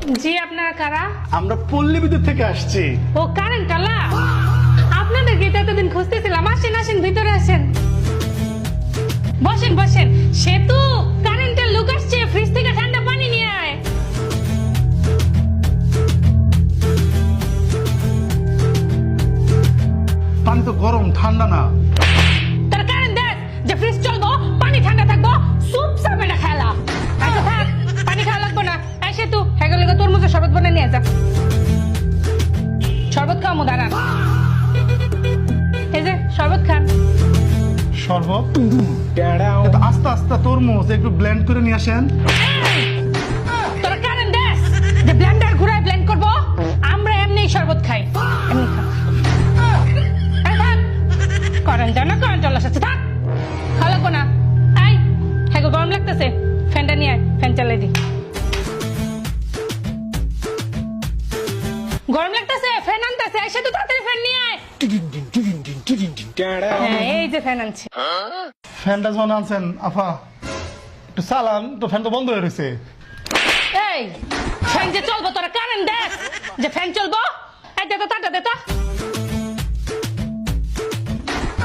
জি, আপনারা কারা? আমরা পল্লী বিদ্যুৎ থেকে আসছি। ও কারেন্ট আলা, আপনাদের গেটে এতদিন খুঁজতেছিলাম। আসেন আসেন, ভিতরে আসেন, বসেন বসেন। সেতু কারেন্টের লোক আসছে, ফ্রিজ থেকে ঠান্ডা পানি নিয়ে আয়। পানি তো গরম, ঠান্ডা না। তার কারেন্ট দেখ যে ফ্রিজ চলবো, পানি ঠান্ডা থাকবো, সুপ সাবে না খেলা। আচ্ছা থাক, পানি খাওয়া লাগবো না। এই সেতু, হ্যাগো লেগে তরমুজের শরবত বানিয়ে নিয়ে যা। শরবত খাও মো, দাঁড়ান। এই যে শরবত খান। শরবত এটা আস্তে আস্তে তরমুজ একটু ব্লেন্ড করে নিয়ে আসেন। তোরা কারেন্ট দেখ যে ব্লেন্ডার ঘুরায় ব্লেন্ড করবো। আমরা এমনি শরবত খাই, এমনি খা। এই থাক, কারেন্ট জানা কারেন্ট চলে আসছে, থাক খাওয়া লাগবো না। এই হ্যাগো গরম লাগতেছে, ফ্যানটা নিয়ে আয়, ফ্যান চালাই দি। গরম লাগতেছে, ফ্যান আনতেছে, এসে তো তাড়াতাড়ি ফ্যান নিয়ে আয়। হ্যাঁ, এই যে ফ্যান আনছে। ফ্যানটা যখন আনছেন আফা একটু চালান তো, ফ্যান তো বন্ধ হয়ে রয়েছে। এই ফ্যান যে চলবো, তোরা কারেন্ট দেখ যে ফ্যান চলবো। এই দে তো, তাটা দে তো।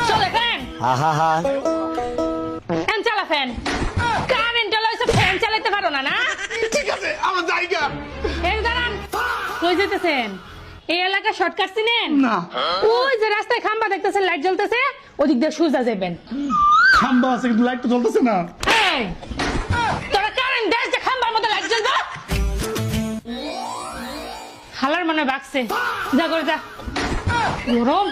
চলে ফ্যান, ফ্যান চালা, ফ্যান। কারেন্ট চালাইছে, ফ্যান চালাইতে পারো না? না ঠিক আছে, আমার জায়গা। এই দাঁড়ান, কই যেতেছেন? এই এলাকা শর্টকাট চিনেন? না। ওই যে রাস্তায় খাম্বা দেখতেছেন, লাইট জ্বলতেছে, ওদিক দিয়ে সোজা যাবেন। খাম্বা আছে কিন্তু লাইট তো জ্বলতেছে না। এই তোরা কারেন্ট দেখ যে খাম্বার মধ্যে লাইট জ্বলবে। হালার মানে বাকছে, যা করে যা। গরম।